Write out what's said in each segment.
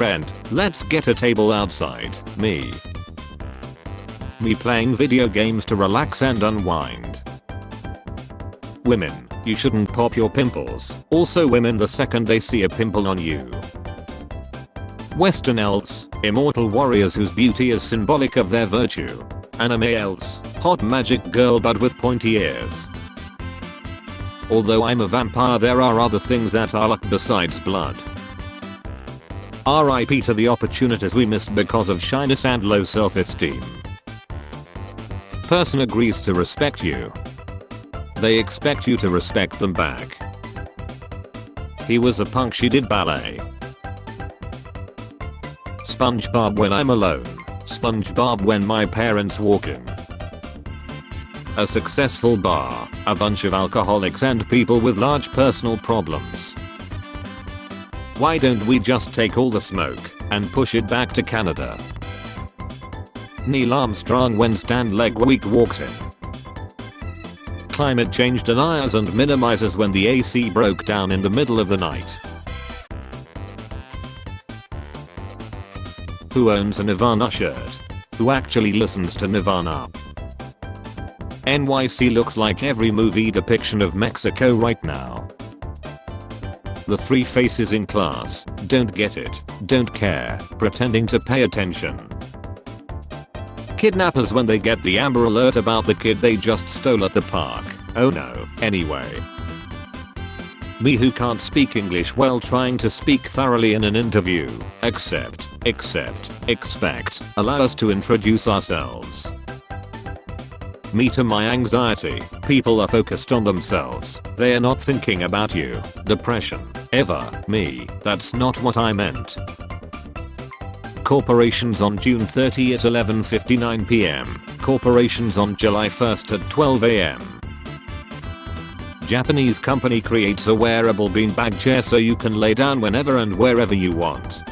friend, let's get a table outside. Me playing video games to relax and unwind. Women, you shouldn't pop your pimples. Also women the second they see a pimple on you. Western elves, immortal warriors whose beauty is symbolic of their virtue. Anime elves, hot magic girl but with pointy ears. Although I'm a vampire, there are other things that are luck besides blood. RIP to the opportunities we missed because of shyness and low self-esteem. Person agrees to respect you. They expect you to respect them back. He was a punk, she did ballet. SpongeBob when I'm alone. SpongeBob when my parents walk in. A successful bar, a bunch of alcoholics and people with large personal problems. Why don't we just take all the smoke and push it back to Canada? Neil Armstrong when Stan Leg Week walks in. Climate change deniers and minimizers when the AC broke down in the middle of the night. Who owns a Nirvana shirt? Who actually listens to Nirvana? NYC looks like every movie depiction of Mexico right now. The three faces in class, don't get it, don't care, pretending to pay attention. Kidnappers when they get the Amber Alert about the kid they just stole at the park. Oh no, anyway. Me who can't speak English while trying to speak thoroughly in an interview. Expect, allow us to introduce ourselves. Me to my anxiety, people are focused on themselves, they are not thinking about you. Depression, ever, me, that's not what I meant. Corporations on June 30 at 11:59 p.m. Corporations on July 1st at 12 a.m. Japanese company creates a wearable beanbag chair so you can lay down whenever and wherever you want.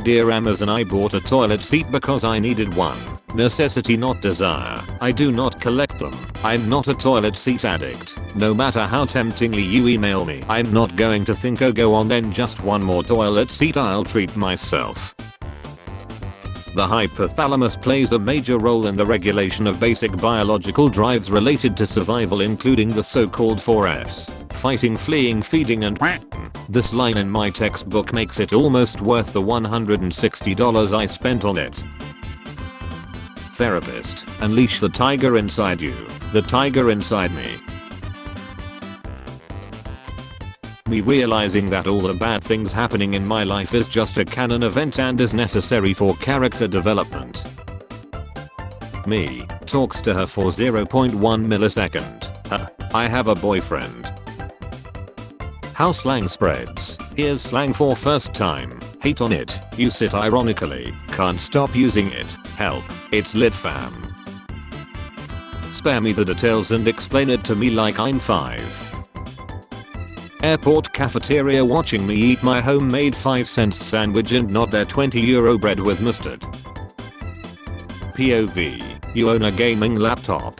Dear Amazon, I bought a toilet seat because I needed one. Necessity not desire. I do not collect them. I'm not a toilet seat addict. No matter how temptingly you email me, I'm not going to think, oh go on then, just one more toilet seat, I'll treat myself. The hypothalamus plays a major role in the regulation of basic biological drives related to survival, including the so-called 4Fs. Fighting, fleeing, feeding and this line in my textbook makes it almost worth the $160 I spent on it. Therapist, unleash the tiger inside you, the tiger inside me. Me realizing that all the bad things happening in my life is just a canon event and is necessary for character development. Me talks to her for 0.1 millisecond. I have a boyfriend. How slang spreads. Here's slang for first time. Hate on it. Use it ironically. Can't stop using it. Help. It's lit fam. Spare me the details and explain it to me like I'm 5. Airport cafeteria watching me eat my homemade 5-cent sandwich and not their €20 bread with mustard. POV. You own a gaming laptop.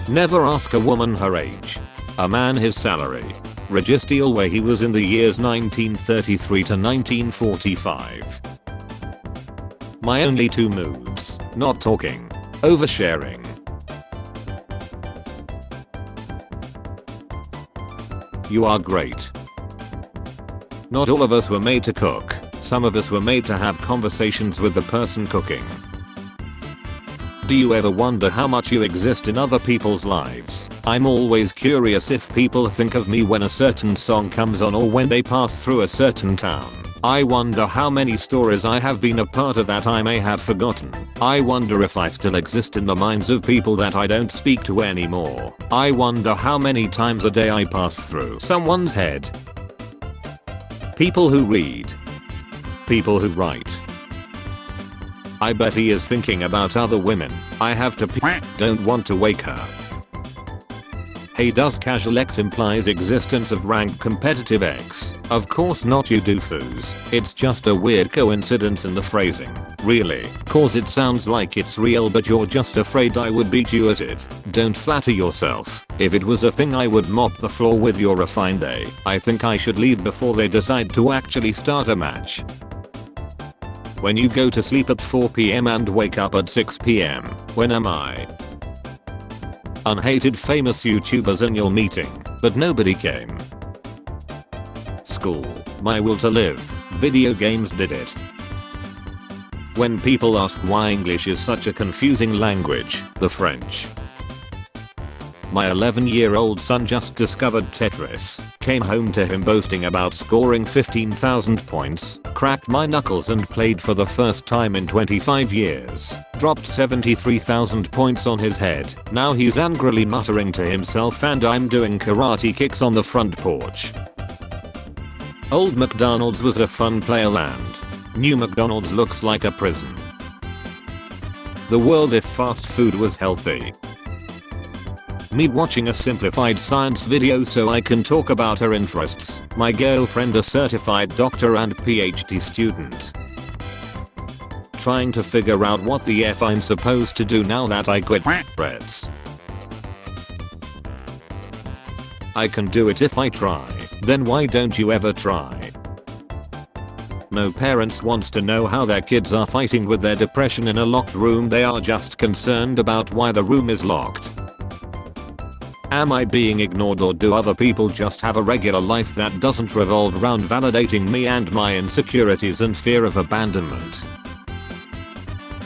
Never ask a woman her age. A man his salary. Registeel where he was in the years 1933 to 1945. My only two moods. Not talking. Oversharing. You are great. Not all of us were made to cook. Some of us were made to have conversations with the person cooking. Do you ever wonder how much you exist in other people's lives? I'm always curious if people think of me when a certain song comes on or when they pass through a certain town. I wonder how many stories I have been a part of that I may have forgotten. I wonder if I still exist in the minds of people that I don't speak to anymore. I wonder how many times a day I pass through someone's head. People who read. People who write. I bet he is thinking about other women. I have to pee. Don't want to wake her. Hey, does casual X implies existence of ranked competitive X? Of course not, you doofus. It's just a weird coincidence in the phrasing. Really? Cause it sounds like it's real but you're just afraid I would beat you at it. Don't flatter yourself. If it was a thing I would mop the floor with your refined A. I think I should leave before they decide to actually start a match. When you go to sleep at 4 PM and wake up at 6 PM, when am I? Unhated famous YouTubers in your meeting, but nobody came. School, my will to live, video games did it. When people ask why English is such a confusing language, the French. My 11-year-old son just discovered Tetris, came home to him boasting about scoring 15,000 points, cracked my knuckles and played for the first time in 25 years, dropped 73,000 points on his head. Now he's angrily muttering to himself and I'm doing karate kicks on the front porch. Old McDonald's was a fun playland. New McDonald's looks like a prison. The world if fast food was healthy. Me watching a simplified science video so I can talk about her interests. My girlfriend a certified doctor and PhD student. Trying to figure out what the F I'm supposed to do now that I quit Reds. I can do it if I try. Then why don't you ever try? No parents wants to know how their kids are fighting with their depression in a locked room. They are just concerned about why the room is locked. Am I being ignored or do other people just have a regular life that doesn't revolve around validating me and my insecurities and fear of abandonment?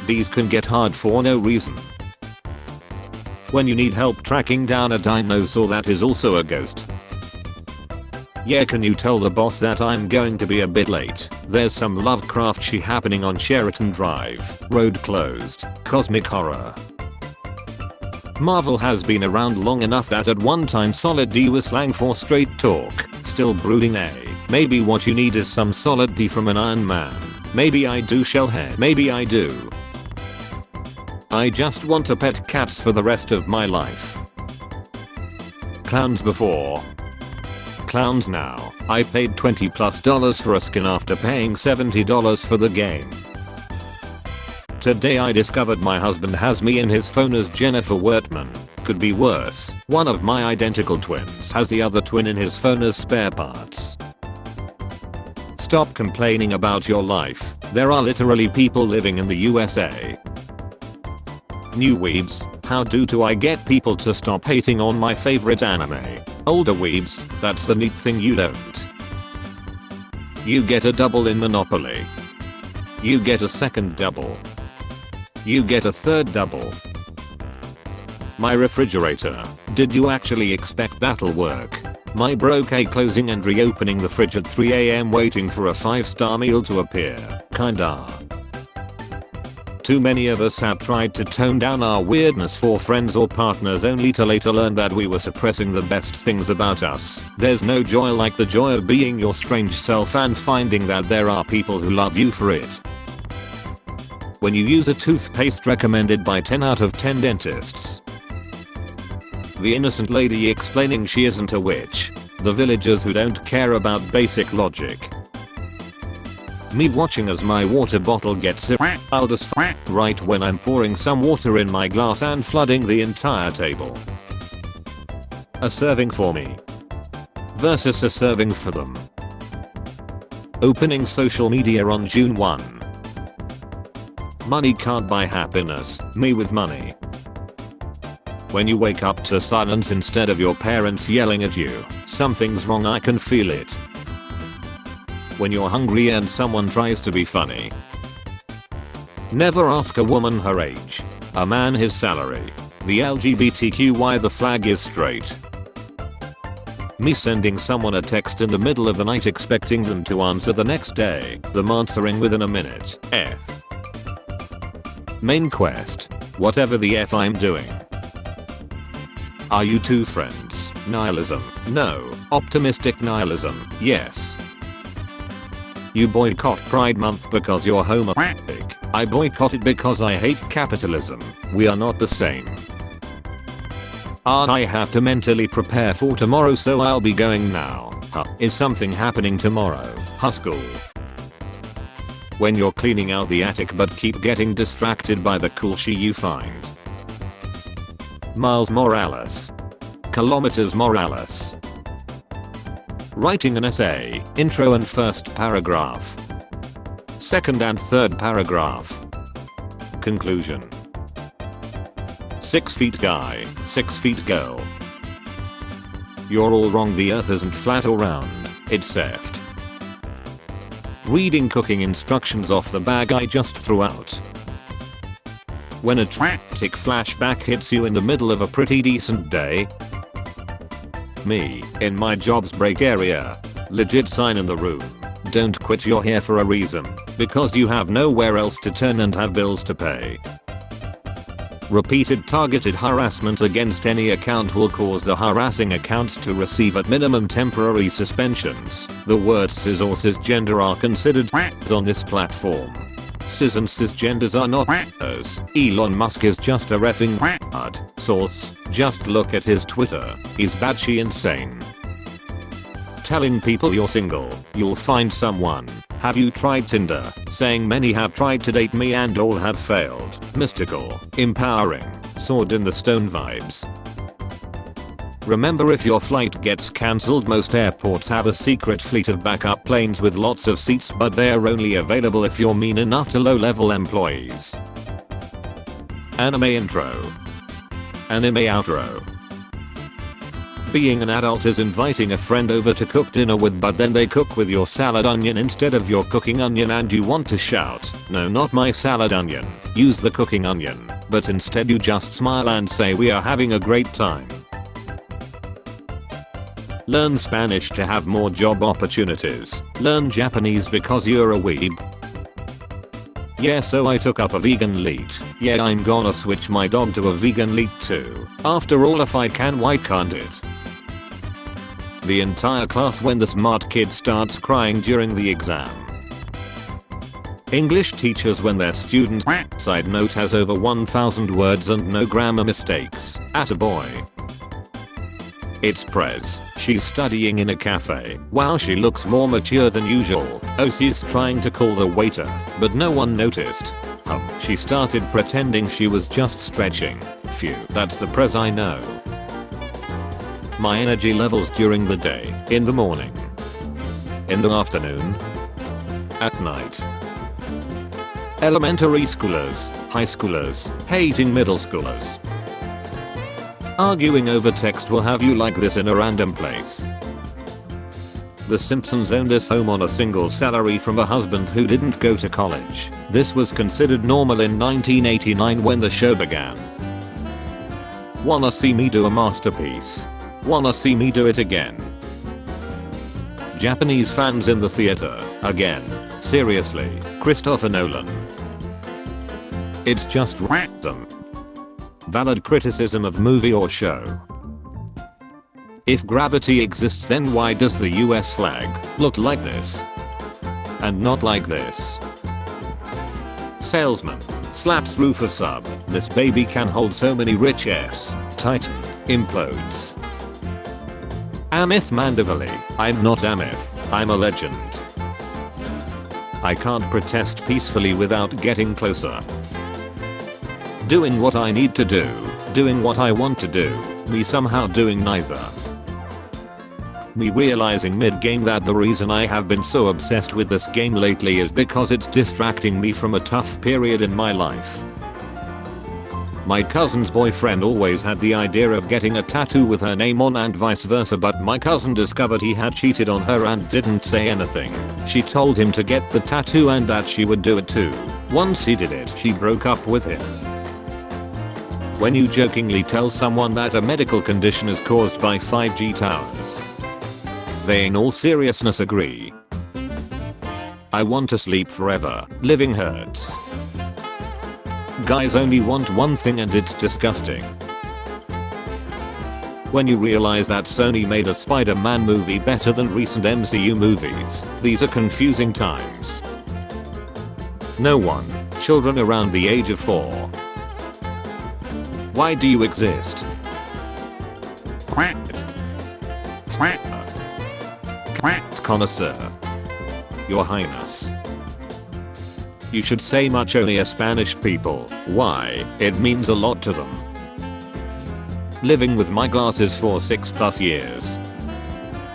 These can get hard for no reason. When you need help tracking down a dinosaur that is also a ghost. Yeah, can you tell the boss that I'm going to be a bit late? There's some Lovecraft shit happening on Sheraton Drive. Road closed. Cosmic horror. Marvel has been around long enough that at one time solid D was slang for straight talk. Still brooding A. Maybe what you need is some solid D from an Iron Man. Maybe I do, Shellhead. Maybe I do. I just want to pet cats for the rest of my life. Clowns before. Clowns now. I paid $20+ for a skin after paying $70 for the game. Today I discovered my husband has me in his phone as Jennifer Wertman. Could be worse. One of my identical twins has the other twin in his phone as spare parts. Stop complaining about your life. There are literally people living in the USA. New weebs, how do I get people to stop hating on my favorite anime? Older weebs, that's the neat thing you don't. You get a double in Monopoly. You get a second double. You get a third double. My refrigerator. Did you actually expect that'll work? My broke A closing and reopening the fridge at 3 AM waiting for a 5-star meal to appear. Kinda. Too many of us have tried to tone down our weirdness for friends or partners only to later learn that we were suppressing the best things about us. There's no joy like the joy of being your strange self and finding that there are people who love you for it. When you use a toothpaste recommended by 10 out of 10 dentists. The innocent lady explaining she isn't a witch. The villagers who don't care about basic logic. Me watching as my water bottle gets wild as f right when I'm pouring some water in my glass and flooding the entire table. A serving for me versus a serving for them. Opening social media on June 1. Money can't buy happiness, me with money. When you wake up to silence instead of your parents yelling at you, something's wrong, I can feel it. When you're hungry and someone tries to be funny. Never ask a woman her age, a man his salary, the LGBTQI the flag is straight. Me sending someone a text in the middle of the night expecting them to answer the next day, them answering within a minute. F. Main quest. Whatever the F I'm doing. Are you two friends? Nihilism. No. Optimistic nihilism. Yes. You boycott Pride Month because you're homophobic. I boycott it because I hate capitalism. We are not the same. I have to mentally prepare for tomorrow, so I'll be going now. Is something happening tomorrow? School. When you're cleaning out the attic but keep getting distracted by the cool shoe you find. Miles Morales. Kilometers Morales. Writing an essay, intro and first paragraph. Second and third paragraph. Conclusion. 6 feet guy, 6 feet girl. You're all wrong, the earth isn't flat or round, it's soft. Reading cooking instructions off the bag I just threw out. When a tragic flashback hits you in the middle of a pretty decent day. Me, in my job's break area. Legit sign in the room. Don't quit, you're here for a reason. Because you have nowhere else to turn and have bills to pay. Repeated targeted harassment against any account will cause the harassing accounts to receive at minimum temporary suspensions. The words cis or cisgender are considered on this platform. Cis and cisgenders are not as. Elon Musk is just a reffing source. Just look at his Twitter. He's batshit insane. Telling people you're single, you'll find someone. Have you tried Tinder? Saying many have tried to date me and all have failed. Mystical, empowering, sword in the stone vibes. Remember, if your flight gets cancelled, most airports have a secret fleet of backup planes with lots of seats, but they're only available if you're mean enough to low-level employees. Anime intro. Anime outro. Being an adult is inviting a friend over to cook dinner with, but then they cook with your salad onion instead of your cooking onion and you want to shout, "No, not my salad onion, use the cooking onion," but instead you just smile and say, "We are having a great time." Learn Spanish to have more job opportunities. Learn Japanese because you're a weeb. Yeah, so I took up a vegan lead. Yeah, I'm gonna switch my dog to a vegan lead too. After all, if I can, why can't it? The entire class when the smart kid starts crying during the exam. English teachers when their student's side note has over 1,000 words and no grammar mistakes. Attaboy. It's Prez. She's studying in a cafe. Wow, she looks more mature than usual. Oh, she's trying to call the waiter, but no one noticed. She started pretending she was just stretching. Phew, that's the Prez I know. My energy levels during the day. In the morning. In the afternoon. At night. Elementary schoolers, high schoolers, hating middle schoolers. Arguing over text will have you like this in a random place. The Simpsons owned this home on a single salary from a husband who didn't go to college. This was considered normal in 1989 when the show began. Wanna see me do a masterpiece? Wanna see me do it again? Japanese fans in the theater, again. Seriously, Christopher Nolan. It's just random. Valid criticism of movie or show. If gravity exists, then why does the US flag look like this? And not like this? Salesman. Slaps roof of sub. This baby can hold so many rich F's. Titan. Implodes. Amith Mandavali. I'm not Amith. I'm a legend. I can't protest peacefully without getting closer. Doing what I need to do. Doing what I want to do. Me somehow doing neither. Me realizing mid-game that the reason I have been so obsessed with this game lately is because it's distracting me from a tough period in my life. My cousin's boyfriend always had the idea of getting a tattoo with her name on and vice versa, but my cousin discovered he had cheated on her and didn't say anything. She told him to get the tattoo and that she would do it too. Once he did it, she broke up with him. When you jokingly tell someone that a medical condition is caused by 5G towers, they in all seriousness agree. I want to sleep forever. Living hurts. Guys only want one thing and it's disgusting. When you realize that Sony made a Spider-Man movie better than recent MCU movies, these are confusing times. No one. Children around the age of 4. Why do you exist? Connoisseur. Your Highness. You should say much only a Spanish people. Why? It means a lot to them. Living with my glasses for 6+ years.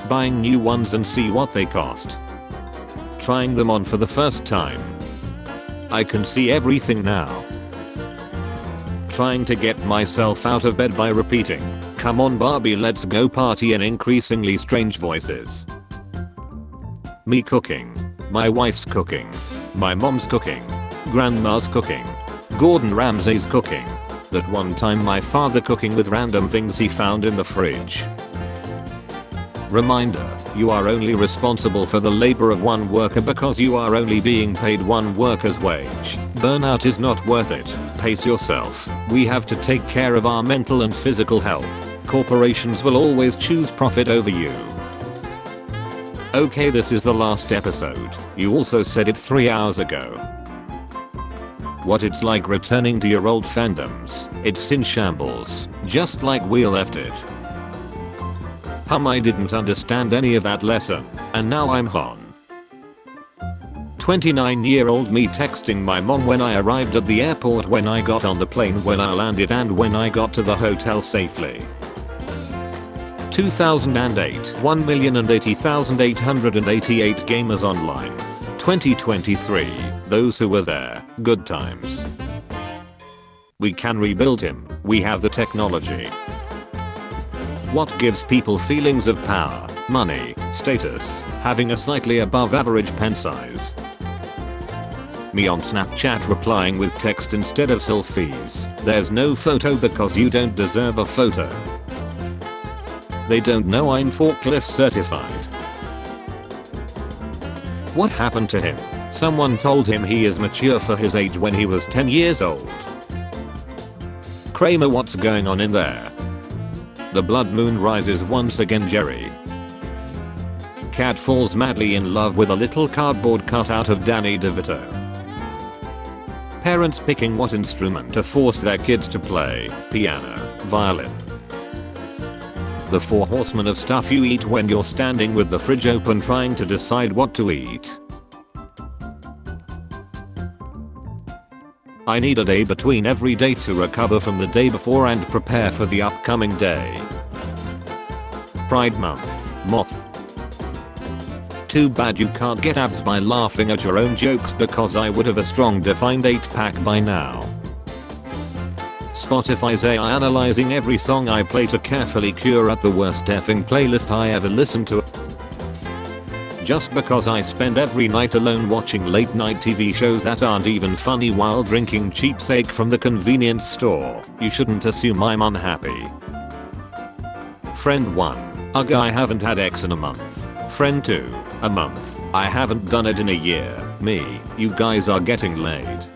Buying new ones and see what they cost. Trying them on for the first time. I can see everything now. Trying to get myself out of bed by repeating, "Come on Barbie, let's go party," in increasingly strange voices. Me cooking. My wife's cooking. My mom's cooking. Grandma's cooking. Gordon Ramsay's cooking. That one time my father cooking with random things he found in the fridge. Reminder, you are only responsible for the labor of one worker because you are only being paid one worker's wage. Burnout is not worth it. Pace yourself. We have to take care of our mental and physical health. Corporations will always choose profit over you. Okay, this is the last episode. You also said it 3 hours ago. What it's like returning to your old fandoms. It's in shambles, just like we left it. I didn't understand any of that lesson, and now I'm on. 29-year-old me texting my mom when I arrived at the airport, when I got on the plane, when I landed, and when I got to the hotel safely. 2008, 1,080,888 gamers online. 2023, those who were there, good times. We can rebuild him, we have the technology. What gives people feelings of power, money, status, having a slightly above average pen size? Me on Snapchat replying with text instead of selfies. There's no photo because you don't deserve a photo. They don't know I'm forklift certified. What happened to him? Someone told him he is mature for his age when he was 10 years old. Kramer, what's going on in there? The blood moon rises once again, Jerry. Cat falls madly in love with a little cardboard cutout of Danny DeVito. Parents picking what instrument to force their kids to play: piano, violin. The 4 horsemen of stuff you eat when you're standing with the fridge open trying to decide what to eat. I need a day between every day to recover from the day before and prepare for the upcoming day. Pride Month. Moth. Too bad you can't get abs by laughing at your own jokes, because I would have a strong defined 8-pack by now. Spotify's AI analyzing every song I play to carefully curate the worst effing playlist I ever listened to. Just because I spend every night alone watching late night TV shows that aren't even funny while drinking cheapsake from the convenience store, you shouldn't assume I'm unhappy. Friend 1. Ugh, I haven't had X in a month. Friend 2. A month. I haven't done it in a year. Me. You guys are getting laid.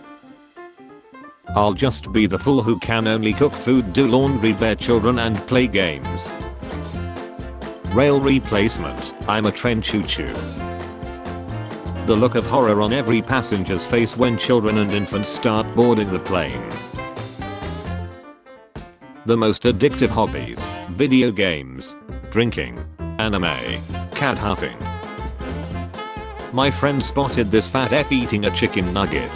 I'll just be the fool who can only cook food, do laundry, bear children, and play games. Rail replacement. I'm a train choo-choo. The look of horror on every passenger's face when children and infants start boarding the plane. The most addictive hobbies: video games, drinking, anime, cat huffing. My friend spotted this fat F eating a chicken nugget.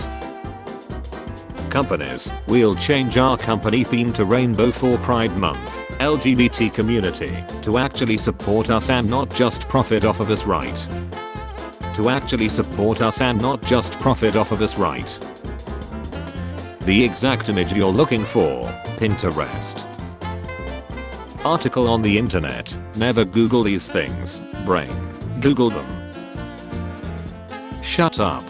Companies: we'll change our company theme to rainbow for Pride Month. LGBT community, to actually support us and not just profit off of us, right? To actually support us and not just profit off of us, right? The exact image you're looking for: Pinterest. Article on the internet: never Google these things, brain. Google them. Shut up.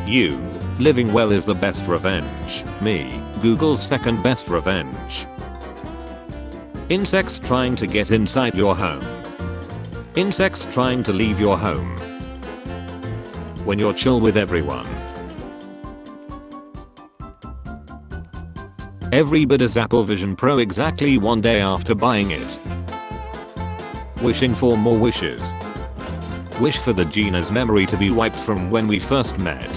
You. Living well is the best revenge. Me. Google's second best revenge. Insects trying to get inside your home. Insects trying to leave your home. When you're chill with everyone. Every bit is Apple Vision Pro exactly one day after buying it. Wishing for more wishes. Wish for the Gina's memory to be wiped from when we first met.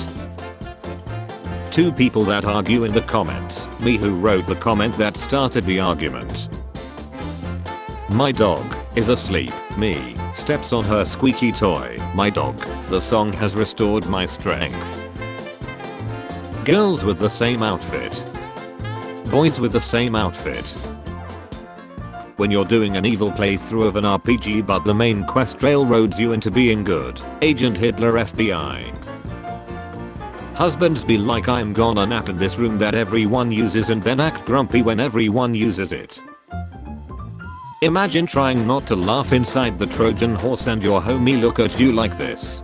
2 people that argue in the comments. Me, who wrote the comment that started the argument. My dog is asleep. Me steps on her squeaky toy. My dog. The song has restored my strength. Girls with the same outfit. Boys with the same outfit. When you're doing an evil playthrough of an RPG but the main quest railroads you into being good. Agent Hitler FBI. Husbands be like, I'm gonna nap in this room that everyone uses, and then act grumpy when everyone uses it. Imagine trying not to laugh inside the Trojan horse and your homie look at you like this.